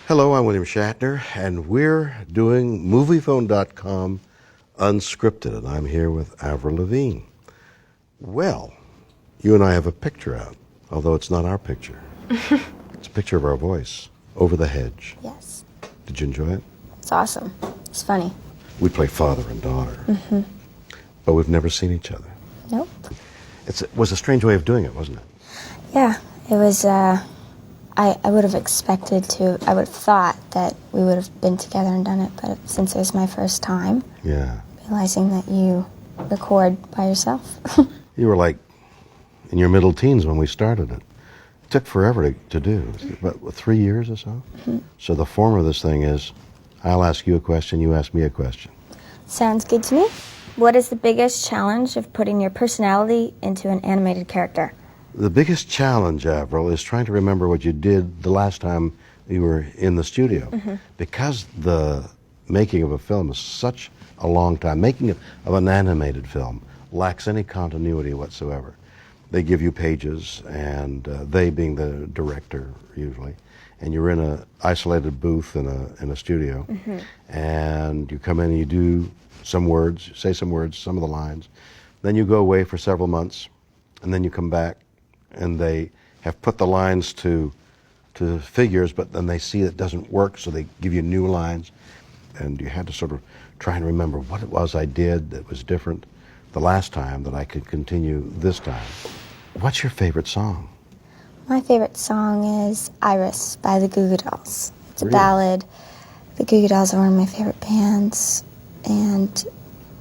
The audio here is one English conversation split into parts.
Hello, I'm William Shatner, and we're doing Moviefone.com Unscripted, and I'm here with Avril Lavigne. Well, you and I have a picture out, although it's not our picture. It's a picture of our voice, Over the Hedge. Yes. Did you enjoy it? It's awesome. It's funny. We play father and daughter, but we've never seen each other. Nope. It was a strange way of doing it, wasn't it? Yeah, it was, I would have expected to, I would have thought that we would have been together and done it, but since it was my first time, Yeah. realizing that you record by yourself. You were like in your middle teens when we started it. It took forever to do, about 3 years or so? So the form of this thing is, I'll ask you a question, you ask me a question. Sounds good to me. What is the biggest challenge of putting your personality into an animated character? The biggest challenge, Avril, is trying to remember what you did the last time you were in the studio. Because the making of a film is such a long time, making of an animated film lacks any continuity whatsoever. They give you pages, and they being the director usually, and you're in an isolated booth in a studio, and you come in and you do some words, say some words, some of the lines, then you go away for several months, and then you come back, and they have put the lines to figures, but then they see it doesn't work, so they give you new lines, and you had to sort of try and remember what it was I did that was different the last time that I could continue this time. What's your favorite song? My favorite song is Iris by the Goo Goo Dolls. It's a Really? ballad. The Goo Goo Dolls are one of my favorite bands, and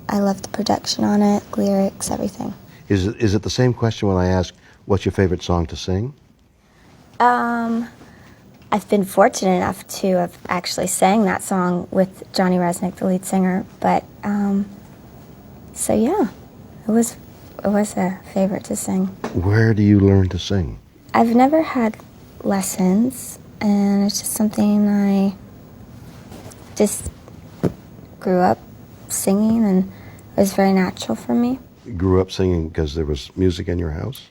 I love the production on it, lyrics, everything. Is it the same question when I ask, what's your favorite song to sing? I've been fortunate enough to have actually sang that song with Johnny Resnick, the lead singer, but, so yeah, it was a favorite to sing. Where do you learn to sing? I've never had lessons, and it's just something I just grew up singing, and it was very natural for me. You grew up singing because there was music in your house?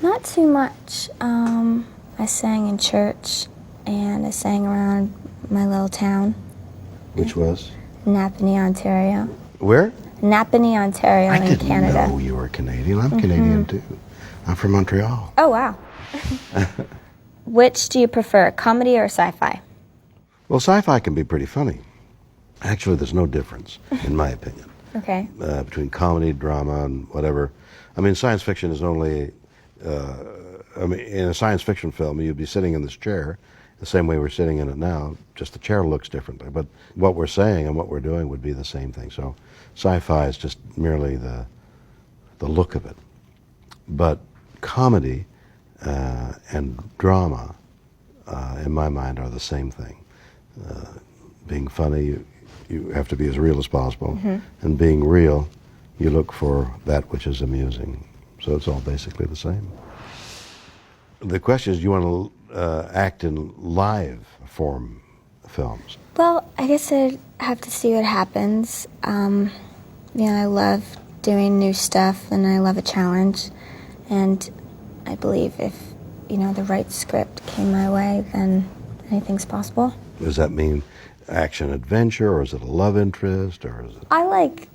Not too much. I sang in church, and I sang around my little town. Which was? Napanee, Ontario. Where? Napanee, Ontario in Canada. I didn't know you were Canadian. I'm Canadian too. I'm from Montreal. Oh, wow. Which do you prefer, comedy or sci-fi? Well, sci-fi can be pretty funny. Actually, there's no difference, in my opinion, Okay. between comedy, drama, and whatever. I mean, science fiction is only... in a science fiction film, you'd be sitting in this chair the same way we're sitting in it now, just the chair looks differently. But what we're saying and what we're doing would be the same thing. So sci-fi is just merely the look of it. But comedy and drama, in my mind, are the same thing. Being funny, you have to be as real as possible. And being real, you look for that which is amusing. So it's all basically the same. The question is, do you want to act in live form films? Well, I guess I'd have to see what happens. I love doing new stuff, and I love a challenge. And I believe if, the right script came my way, then anything's possible. Does that mean action-adventure, or is it a love interest, or is it... I like,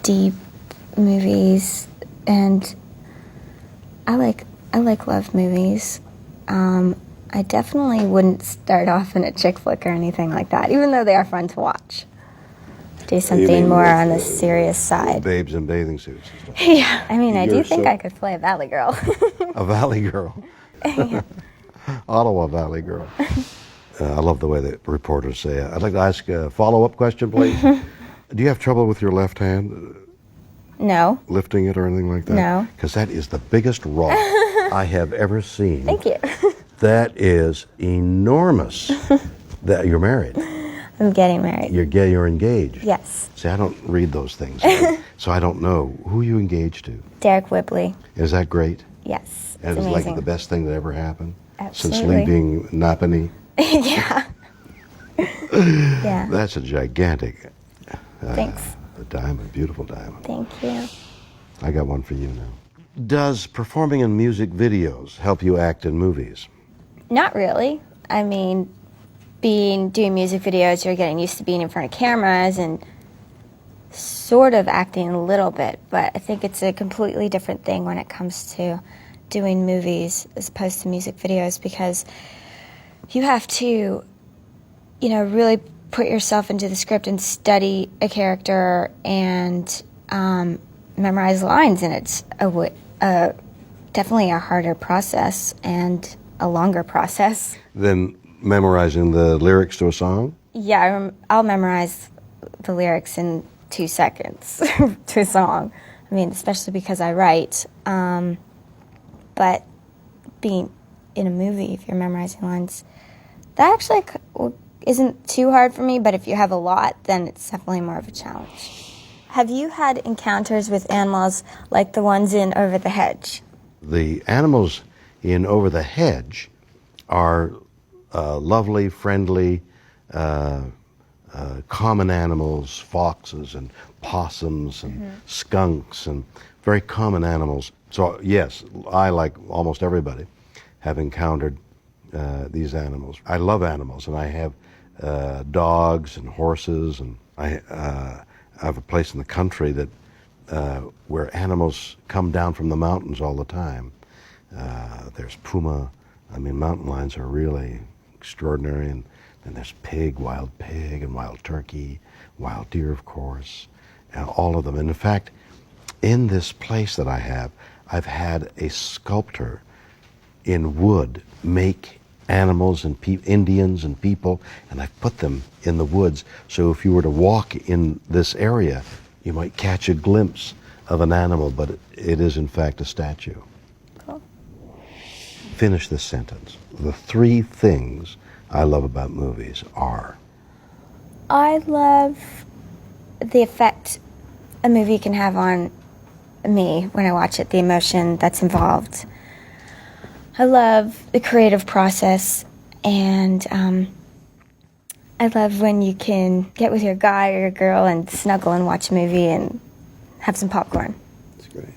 deep movies, and I like love movies. I definitely wouldn't start off in a chick flick or anything like that, even though they are fun to watch. Do something more on the serious side. Babes in bathing suits and stuff. Yeah, I do think I could play a Valley Girl. A Valley Girl. Ottawa Valley Girl. I love the way the reporters say it. I'd like to ask a follow-up question, please. Do you have trouble with your left hand? No. Lifting it or anything like that? No. Because that is the biggest rock I have ever seen. Thank you. That is enormous. That you're married. I'm getting married. You're engaged. Yes. See, I don't read those things, so I don't know. Who are you engaged to? Derek Whibley. Is that great? Yes. And it's amazing. like the best thing that ever happened? Absolutely. Since leaving Napanee? Yeah. Yeah. That's a gigantic Thanks. a diamond, beautiful diamond. Thank you. I got one for you now. Does performing in music videos help you act in movies? Not really. I mean, doing music videos, you're getting used to being in front of cameras and sort of acting a little bit, but I think it's a completely different thing when it comes to doing movies as opposed to music videos, because you have to, really put yourself into the script and study a character and memorize lines, and it's definitely a harder process and a longer process. Than memorizing the lyrics to a song? Yeah, I'll memorize the lyrics in 2 seconds to a song. I mean, especially because I write. But being in a movie, if you're memorizing lines, that actually isn't too hard for me, but if you have a lot, then it's definitely more of a challenge. Have you had encounters with animals like the ones in Over the Hedge? The animals in Over the Hedge are lovely, friendly, common animals, foxes and possums and skunks, and very common animals. So yes, I, like almost everybody, have encountered these animals. I love animals, and I have dogs and horses, and I have a place in the country that where animals come down from the mountains all the time. There's puma. I mean, mountain lions are really extraordinary, and then there's wild pig, and wild turkey, wild deer, of course, all of them. And in fact, in this place that I've had a sculptor in wood make animals and Indians and people, and I've put them in the woods. So if you were to walk in this area, you might catch a glimpse of an animal, but it is in fact a statue. Cool. Finish this sentence. The 3 things I love about movies are? I love the effect a movie can have on me when I watch it, the emotion that's involved. I love the creative process, and I love when you can get with your guy or your girl and snuggle and watch a movie and have some popcorn. That's great.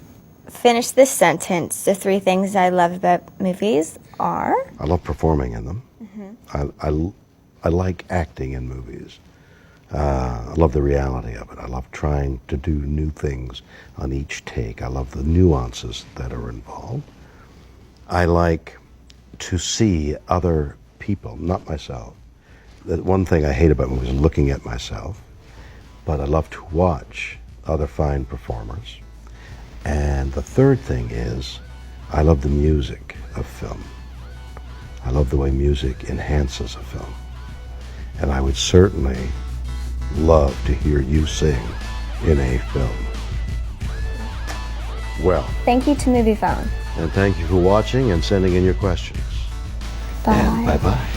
Finish this sentence. The 3 things I love about movies are? I love performing in them. I like acting in movies. I love the reality of it. I love trying to do new things on each take. I love the nuances that are involved. I like to see other people, not myself. The one thing I hate about movies is looking at myself, but I love to watch other fine performers. And the 3rd thing is I love the music of film. I love the way music enhances a film. And I would certainly love to hear you sing in a film. Well, Thank you to Moviefone. and thank you for watching and sending in your questions. Bye. And bye-bye.